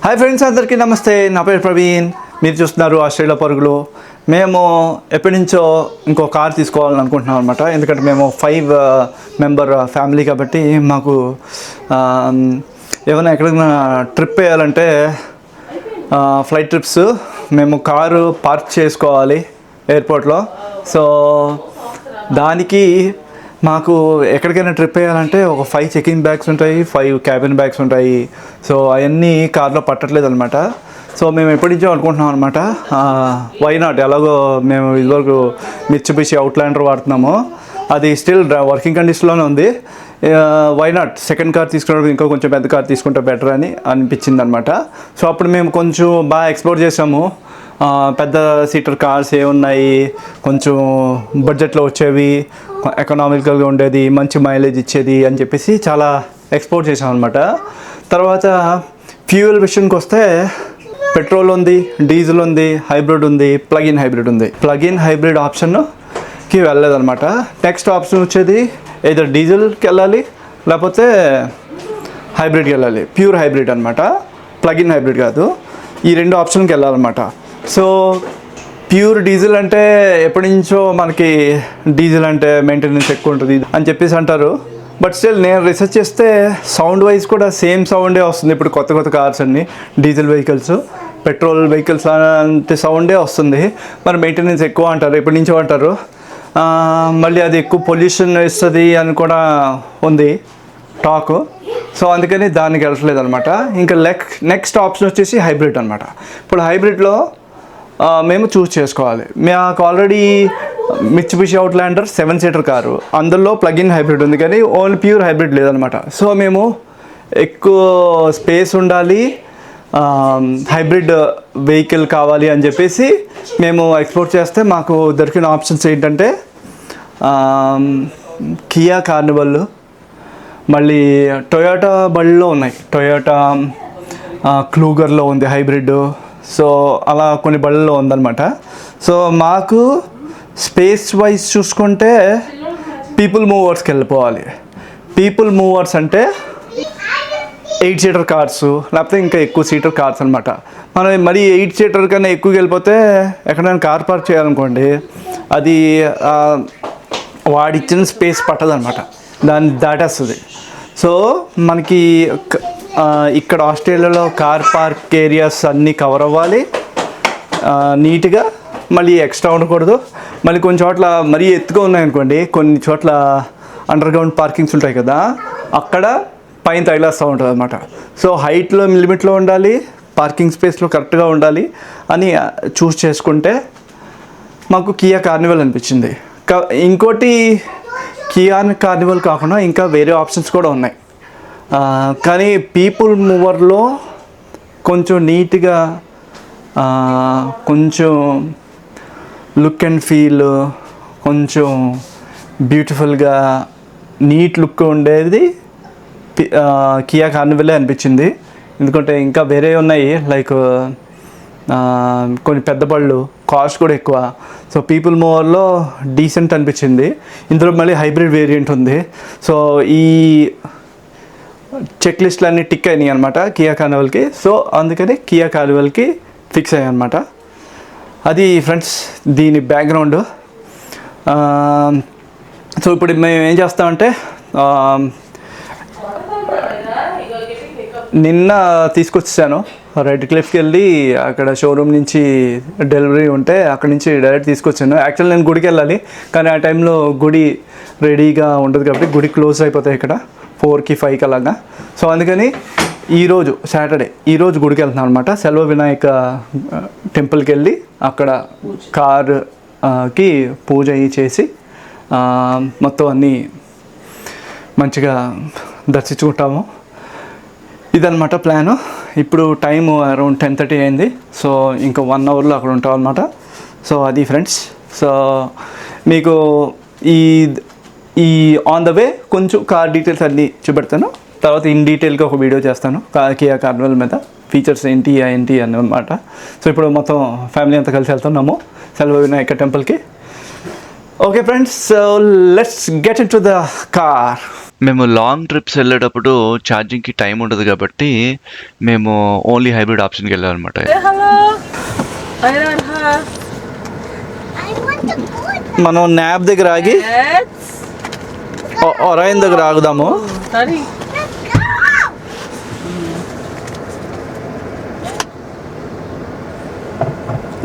Hi friends, అందరికీ నమస్తే. నా పేరు ప్రవీణ్. మీరు చూస్తున్నారు ఆస్ట్రేలియా పరుగులు. మేము ఎప్పటి నుంచో ఇంకో కార్ తీసుకోవాలని అనుకుంటున్నాం అనమాట. ఎందుకంటే మేము 5 మెంబర్ ఫ్యామిలీ కాబట్టి మాకు ఏమైనా ఎక్కడికైనా ట్రిప్ వేయాలంటే ఫ్లైట్ ట్రిప్స్ మేము కారు పార్క్ చేసుకోవాలి ఎయిర్పోర్ట్లో. సో దానికి మాకు ఎక్కడికైనా ట్రిప్ వేయాలంటే ఒక 5 చెకింగ్ బ్యాగ్స్ ఉంటాయి, 5 క్యాబిన్ బ్యాగ్స్ ఉంటాయి. సో అవన్నీ కార్లో పట్టట్లేదు అనమాట. సో మేము ఎప్పటి నుంచో అనుకుంటున్నాం అనమాట, వై నాట్, ఎలాగో మేము ఇదివరకు మిత్సుబిషి అవుట్లాండర్ వాడుతున్నాము, అది స్టిల్ వర్కింగ్ కండిషన్లోనే ఉంది. వై నాట్ సెకండ్ కార్ తీసుకున్నప్పుడు ఇంకో కొంచెం పెద్ద కార్ తీసుకుంటే బెటర్ అని అనిపించింది అనమాట. సో అప్పుడు మేము కొంచెం బాగా ఎక్స్ప్లోర్ చేసాము. పెద్ద సీటర్ కార్స్ ఏమున్నాయి, కొంచెం బడ్జెట్లో వచ్చేవి, ఎకనామికల్గా ఉండేది, మంచి మైలేజ్ ఇచ్చేది అని చెప్పేసి చాలా ఎక్స్ప్లోర్ చేసాం అనమాట. తర్వాత ఫ్యూయల్ విషయానికి వస్తే పెట్రోల్ ఉంది, డీజిల్ ఉంది, హైబ్రిడ్ ఉంది, ప్లగ్-ఇన్ హైబ్రిడ్ ఉంది. ప్లగ్-ఇన్ హైబ్రిడ్ ఆప్షన్కి వెళ్ళలేదన్నమాట. నెక్స్ట్ ఆప్షన్ వచ్చేది ఏదో డీజిల్కి వెళ్ళాలి, లేకపోతే హైబ్రిడ్కి వెళ్ళాలి. ప్యూర్ హైబ్రిడ్ అనమాట, ప్లగ్-ఇన్ హైబ్రిడ్ కాదు. ఈ 2 ఆప్షన్కి వెళ్ళాలన్నమాట. సో ప్యూర్ డీజిల్ అంటే ఎప్పటి నుంచో మనకి డీజిల్ అంటే మెయింటెనెన్స్ ఎక్కువ ఉంటుంది అని చెప్పేసి అంటారు. బట్ స్టిల్ నేను రీసెర్చ్ చేస్తే సౌండ్ వైజ్ కూడా సేమ్ సౌండే వస్తుంది. ఇప్పుడు కొత్త కార్స్ అన్ని డీజిల్ వెహికల్స్, పెట్రోల్ వెహికల్స్ అంటే సౌండే వస్తుంది. మరి మెయింటెనెన్స్ ఎక్కువ అంటారు, ఎప్పటి నుంచో అంటారు. మళ్ళీ అది ఎక్కువ పొల్యూషన్ ఇస్తుంది అని కూడా ఉంది టాక్. సో అందుకని దానికి వెళ్ళట్లేదు అనమాట. ఇంకా నెక్స్ట్ ఆప్షన్ వచ్చేసి హైబ్రిడ్ అనమాట. ఇప్పుడు హైబ్రిడ్లో మేము చూస్ చేసుకోవాలి. మాకు ఆల్రెడీ మిత్సుబిషి అవుట్లాండర్ 7 సీటర్ కారు, అందులో ప్లగ్-ఇన్ హైబ్రిడ్ ఉంది, కానీ ఓన్లీ ప్యూర్ హైబ్రిడ్ లేదనమాట. సో మేము ఎక్కువ స్పేస్ ఉండాలి, హైబ్రిడ్ వెహికల్ కావాలి అని చెప్పేసి మేము ఎక్స్ప్లోర్ చేస్తే మాకు దొరికిన ఆప్షన్స్ ఏంటంటే కియా కార్నివల్, మళ్ళీ టొయోటా బళ్ళలో ఉన్నాయి, టొయోటా క్లూగర్లో ఉంది హైబ్రిడ్. సో అలా కొన్ని బళ్ళలో ఉందన్నమాట. సో మాకు స్పేస్ వైజ్ చూసుకుంటే పీపుల్ మూవర్స్కి వెళ్ళిపోవాలి. పీపుల్ మూవర్స్ అంటే 8 సీటర్ కార్స్, లేకపోతే ఇంకా ఎక్కువ సీటర్ కార్స్ అనమాట. మనం మరి 8 సీటర్ కన్నా ఎక్కువకి వెళ్ళిపోతే ఎక్కడైనా కార్ పార్క్ చేయాలనుకోండి, అది వాడిచ్చిన స్పేస్ పట్టదనమాట, దాన్ని దాటేస్తుంది. సో మనకి ఇక్కడ ఆస్ట్రేలియాలో కార్ పార్క్ ఏరియాస్ అన్నీ కవర్ అవ్వాలి నీట్గా, మళ్ళీ ఎక్స్ట్రా ఉండకూడదు. మళ్ళీ కొన్ని చోట్ల మరీ ఎత్తుగా ఉన్నాయనుకోండి, కొన్ని చోట్ల అండర్ గ్రౌండ్ పార్కింగ్స్ ఉంటాయి కదా, అక్కడ పైన తగిలేస్తూ ఉంటుంది అనమాట. సో హైట్లో లిమిట్లో ఉండాలి, పార్కింగ్ స్పేస్లో కరెక్ట్గా ఉండాలి అని చూస్ చేసుకుంటే మాకు కియా కార్నివల్ అనిపించింది. ఇంకోటి కియా కార్నివల్ కాకుండా ఇంకా వేరే ఆప్షన్స్ కూడా ఉన్నాయి. కానీ పీపుల్ మూవర్లో కొంచెం నీట్గా, కొంచెం లుక్ అండ్ ఫీల్, కొంచెం బ్యూటిఫుల్గా నీట్ లుక్ ఉండేది కియా కార్నివలే అనిపించింది. ఎందుకంటే ఇంకా వేరే ఉన్నాయి, లైక్ కొన్ని పెద్ద బళ్ళు, కాస్ట్ కూడా ఎక్కువ. సో పీపుల్ మూవర్లో డీసెంట్ అనిపించింది. ఇందులో మళ్ళీ హైబ్రిడ్ వేరియంట్ ఉంది. సో ఈ చెక్ లిస్ట్లు అన్నీ టిక్ అయినాయి అనమాట కియా కార్నివల్కి. సో అందుకని కియా కార్నివల్కి ఫిక్స్ అయ్యాయి అనమాట. అది ఫ్రెండ్స్ దీని బ్యాక్గ్రౌండ్. సో ఇప్పుడు మేము ఏం చేస్తామంటే, నిన్న తీసుకొచ్చాను రెడ్ క్లిఫ్కి వెళ్ళి, అక్కడ షోరూమ్ నుంచి డెలివరీ ఉంటే అక్కడి నుంచి డైరెక్ట్ తీసుకొచ్చాను. యాక్చువల్లీ నేను గుడికి వెళ్ళాలి, కానీ ఆ టైంలో గుడి రెడీగా ఉండదు కాబట్టి గుడి క్లోజ్ అయిపోతాయి ఇక్కడ 4కి 5కి అలాగా. సో అందుకని ఈరోజు సాటర్డే, ఈరోజు గుడికి వెళ్తున్నాను అనమాట. సెల్వ వినాయక టెంపుల్కి వెళ్ళి అక్కడ కార్కి పూజ చేసి మొత్తం అన్నీ మంచిగా దర్శించుకుంటాము. ఇదన్నమాట ప్లాను. ఇప్పుడు టైము అరౌండ్ 10:30 అయింది. సో ఇంకా 1 అవర్లో అక్కడ ఉంటాం అనమాట. సో అది ఫ్రెండ్స్. సో మీకు ఈ ఆన్ ద వే కొంచెం కార్ డీటెయిల్స్ అన్నీ చూపెడతాను. తర్వాత ఇన్ డీటెయిల్గా ఒక వీడియో చేస్తాను కియా కార్నివల్ మీద, ఫీచర్స్ ఏంటి అని అనమాట. సో ఇప్పుడు మొత్తం ఫ్యామిలీ అంతా కలిసి వెళ్తున్నాము సెల్వ వినాయక టెంపుల్కి. Okay friends, so let's get in to the car. మేము లాంగ్ ట్రిప్స్ వెళ్ళేటప్పుడు ఛార్జింగ్కి టైం ఉండదు కాబట్టి మేము ఓన్లీ హైబ్రిడ్ ఆప్షన్కి వెళ్ళామన్నమాట. మనం న్యాబ్ దగ్గర ఆగి ఒరైన్ దగ్గర ఆగుదాము.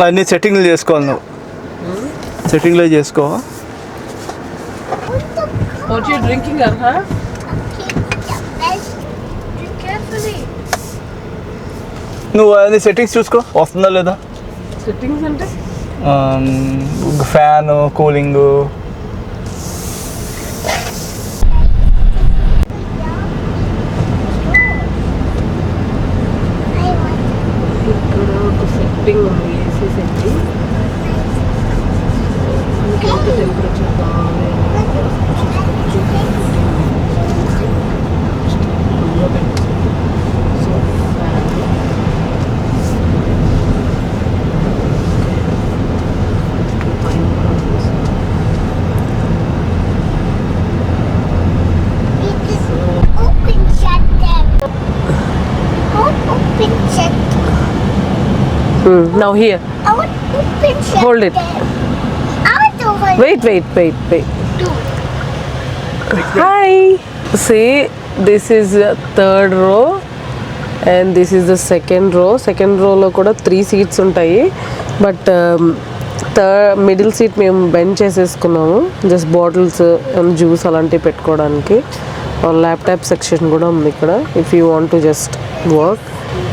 అన్ని సెట్టింగ్లు చేసుకోవాలి, నువ్వు సెట్టింగ్లో చేసుకో. What you drinking, Arha? నువ్వు అన్ని సెట్టింగ్స్ చూసుకో, వస్తుందా లేదా. Settings అంటే ఫ్యాన్, కూలింగ్. ఇక్కడ ఒక సెట్టింగ్ ఉంది, ఏసీ సెట్టింగ్. మనకి ఎంత టెంపరేచర్ కావాలి now here. Hold it. Wait. Hi. See, this is the third row and this is the second row. Second row లో కూడా 3 seats ఉంటాయి. బట్ మిడిల్ సీట్ మేము బెంచ్ చేసేసుకున్నాము, జస్ట్ బాటిల్స్ జ్యూస్ అలాంటివి పెట్టుకోవడానికి. ల్యాప్టాప్ సెక్షన్ కూడా ఉంది ఇక్కడ, if you want to just work.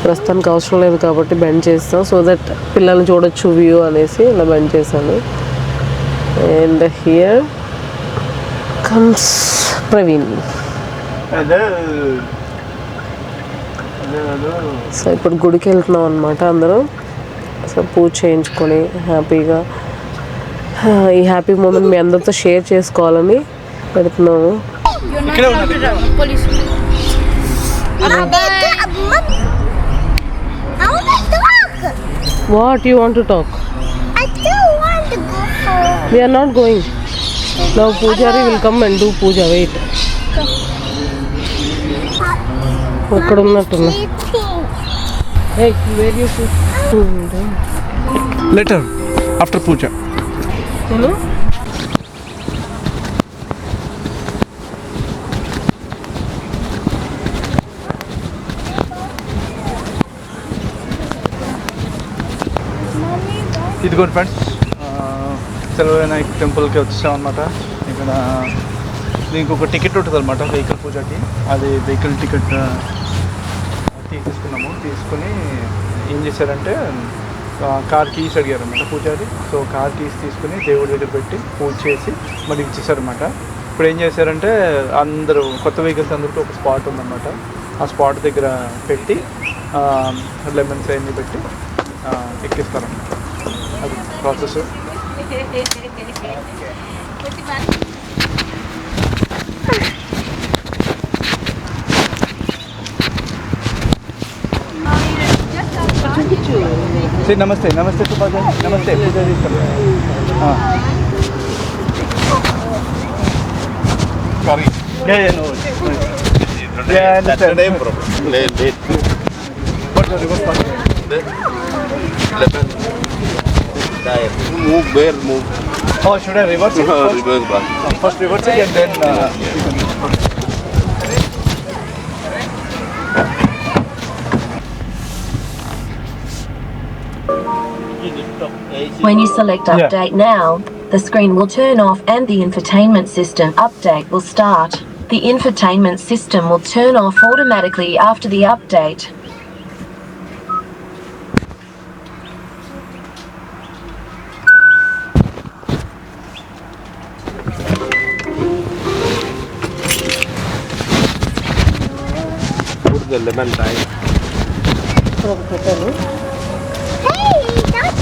ప్రస్తుతానికి అవసరం లేదు కాబట్టి బెండ్ చేస్తాం, సో దట్ పిల్లల్ని చూడొచ్చు వ్యూ అనేసి ఇలా బెండ్ చేశాను. And here comes Praveen. So ఇప్పుడు గుడికి వెళ్తున్నాం అనమాట అందరం. సో పూజ చేయించుకొని హ్యాపీగా ఈ హ్యాపీ మూమెంట్ మీ అందరితో షేర్ చేసుకోవాలని పెడుతున్నాము. What you want to talk? I don't want to go home. We are not going. Now Pujari will come and do puja. Wait. ఇక్కడ ఉన్నట్టున్నా. Hey, where you sit? Later, after puja. Hello? ఇదిగోండి friends, సెలవినాయక్ టెంపుల్కి వచ్చాం అనమాట. ఇక్కడ దీనికి ఒక ticket ఉంటుంది అనమాట వెహికల్ పూజకి. అది వెహికల్ టికెట్ తీసుకున్నాము. తీసుకుని ఏం చేశారంటే కార్ కీస్ అడిగారనమాట పూజారి. సో కార్ కీస్ తీసుకుని దేవుడి దగ్గర పెట్టి పూజ చేసి మరి ఇచ్చేసారనమాట. ఇప్పుడు ఏం చేశారంటే అందరూ కొత్త వెహికల్స్ అందరికీ ఒక స్పాట్ ఉందన్నమాట. ఆ స్పాట్ దగ్గర పెట్టి లెమన్స్ అవన్నీ పెట్టి ఎక్కిస్తారన్నమాట. అది ప్రాసెస్. నమస్తే నమస్తే సుభాష్, నమస్తే పూజ చేస్తాం. Move where move. Oh, should I reverse it? Reverse back. First reverse it and then When you select update now, the screen will turn off and the infotainment system update will start. The infotainment system will turn off automatically after the update. Put the lemon lime. Hey, that's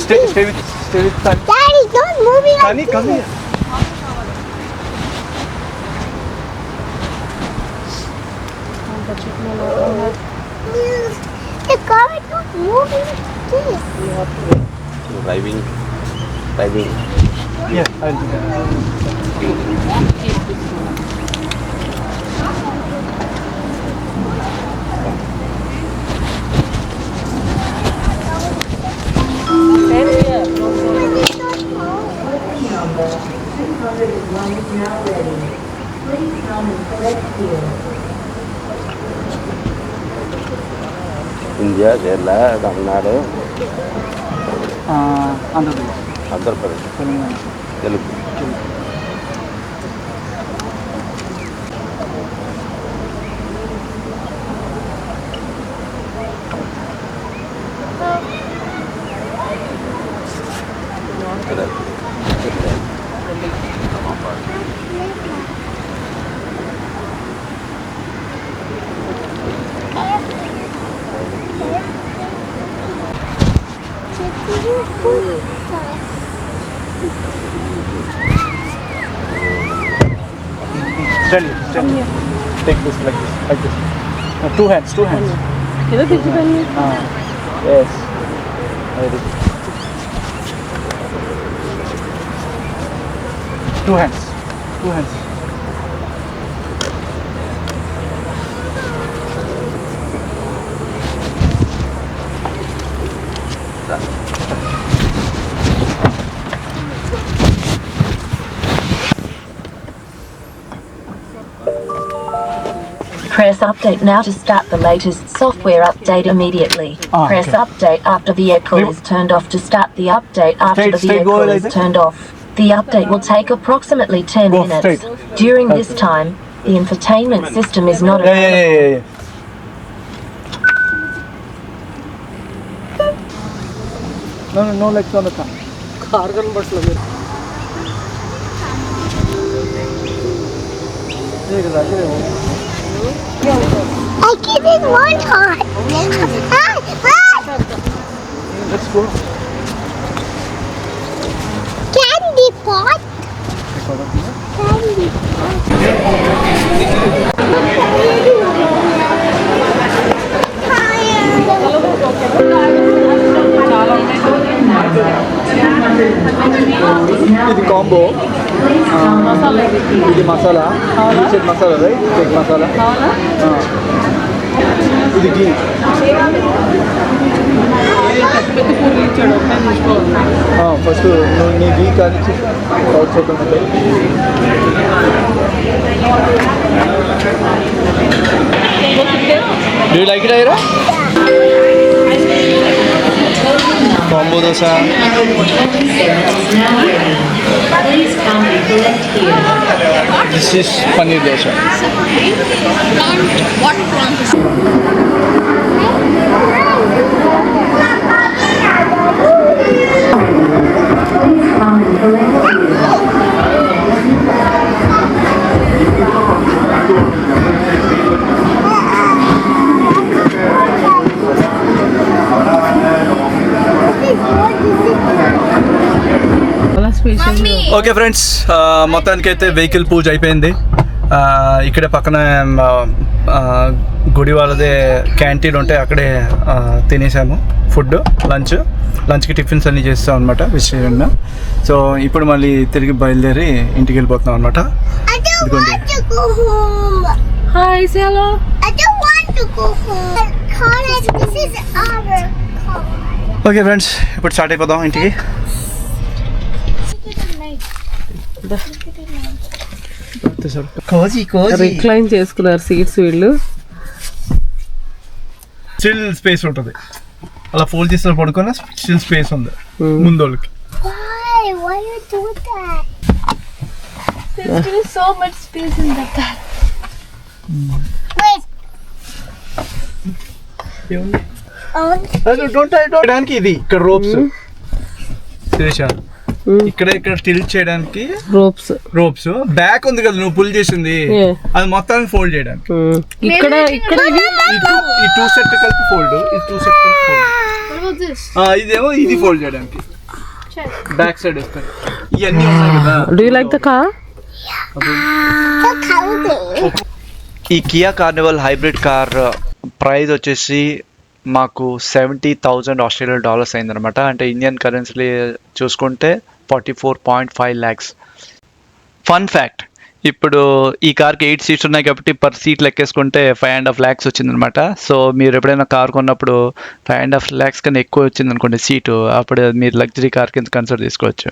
stay with Sunny. Daddy, don't move it. Sunny, come here. The car is not moving like this. Driving. Yeah, I'll do that. India, Kerala, Tamil Nadu, Andhra Pradesh, Andhra Pradesh, Telangana. Telugu. Stand here. Take this like this. Two hands. ఏదో తెచ్చుకోండి. Yes. Very good. Two hands. Press update now to start the latest software update immediately. Press okay. update after the vehicle is turned off to start the update after Straight- the straight go vehicle like is that? turned off. The update will take approximately 10 Go minutes. straight. During this time, the infotainment system is not Yeah. available. No legs on the car. Car కనబడట్లేదు మీరు. I give it one time. Let's go. Candy pot. Candy ఇది combo, ఇది masala, masala right, egg masala, ఇది ఘీ. First నీ ఘీ కానిచ్చి south south ఉంటాయి. Do you like it, Ira? Combo dosa. This is paneer dosa. చాలా spacious. Okay friends, మొత్తానికైతే vehicle పూజ అయిపోయింది. ఇక్కడే పక్కన గుడి వాళ్ళదే క్యాంటీన్ ఉంటే అక్కడే తినేసాము ఫుడ్. లంచ్కి టిఫిన్స్ అన్నీ చేస్తాం అనమాట విషయం. సో ఇప్పుడు మళ్ళీ తిరిగి బయలుదేరి ఇంటికి వెళ్ళిపోతున్నాం అనమాట. I don't want to go home. Hi సేలో. I don't want to go home. College, this is our car. Okay friends, ఇప్పుడు స్టార్ట్ అయిపోదాం ఇంటికి. రిక్లైన్ చేసుకున్నారు సీట్స్ వీళ్ళు. స్టిల్ స్పేస్ ఉంటుంది, అలా ఫోల్డ్ చేసిన పడుకొని స్టిల్ స్పేస్ ఉంది ముందు వాళ్ళకి. Why? Why you do that? There's still so much space in the back. Wait. చేయడానికి ఇది ఇక్కడ రోప్స్ ఇక్కడ టిల్ట్ చేయడానికి రోప్స్. బ్యాక్ ఉంది కదా నువ్వు పుల్ చేసింది, Yeah. అది మొత్తాన్ని ఫోల్డ్ చేయడానికి. ఇక్కడ ఇవి ఈ టూ సెట్ కలిపి ఫోల్డ్, ఈ టూ సెట్ కలిపి ఫోల్డ్. What about this? ఇదేమో ఇది ఫోల్డ్ చేయడానికి Check. బ్యాక్ సైడ్ వస్తారు. ఇవన్నీ ఉన్నాయి కదా. Do you like the car? So cozy. ఈ Kia Carnival hybrid car price వచ్చేసి మాకు $70,000 ఆస్ట్రేలియన్ డాలర్స్ అయిందనమాట. అంటే ఇండియన్ కరెన్సీ చూసుకుంటే 44.5 lakhs. ఫన్ ఫ్యాక్ట్, ఇప్పుడు ఈ కార్కి 8 seats ఉన్నాయి కాబట్టి పర్ సీట్ లెక్కేసుకుంటే 5.5 lakhs వచ్చిందనమాట. సో మీరు ఎప్పుడైనా కార్ కొన్నప్పుడు 5.5 lakhs కన్నా ఎక్కువ వచ్చింది అనుకోండి సీటు, అప్పుడు మీరు లగ్జరీ కార్ కింద కన్సిడర్ చేసుకోవచ్చు.